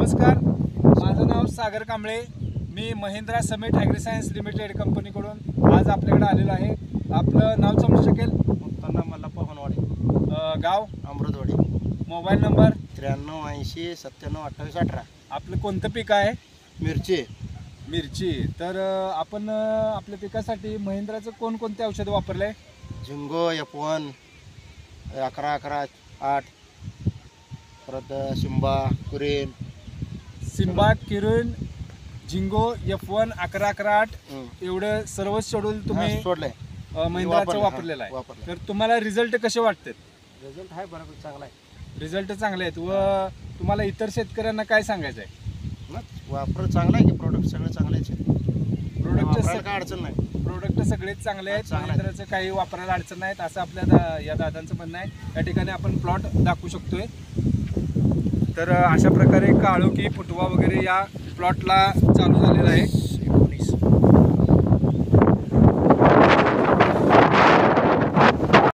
नमस्कार, माझं नाव सागर कांबळे. मी Mahindra summit ॲग्रीसायन्स limited कंपनीकडून आज आपल्याकडे आलेलो आहे. आपलं नाव समजू शकेल? उत्पन्न मल्लाप्पा होनवाडी, गाव, अमृतवाडी. Mobile number? 93 80 97 28 18. आपलं कोणतं पीक आहे? मिरची. मिरची. तर आपण आपल्या पिकासाठी महिंद्राचं कोणकोणते औषधं वापरले? झिंगो F1 11 11 8, परत शिंबा कुरेन. सिम्बा, किरून, झिंगो, F1 11 11 8 एवढं सर्व शेड्यूल तुम्ही सोडलंय. महिंद्राचं वापरलेलं आहे. वापरलं. तर तुम्हाला रिझल्ट कसे वाटतात? रिझल्ट आहे बरोबर, चांगला आहे. रिझल्ट चांगले आहेत. व तुम्हाला इतर शेतकऱ्यांना काय सांगायचं आहे? वापर चांगला आहे की प्रोडक्ट सगळं चांगलं आहे. प्रोडक्ट काय अडचण नाही. प्रोडक्ट सगळेच चांगले आहेत. चांगलं आहे. महिंद्राचं काही वापरायला अडचण नाहीत असं आपल्या या दादांचं म्हणणं आहे. या ठिकाणी आपण प्लॉट दाखवू शकतोय. तर अशा प्रकारे काळोखी फुटवा वगैरे या प्लॉटला चालू झालेला आहे.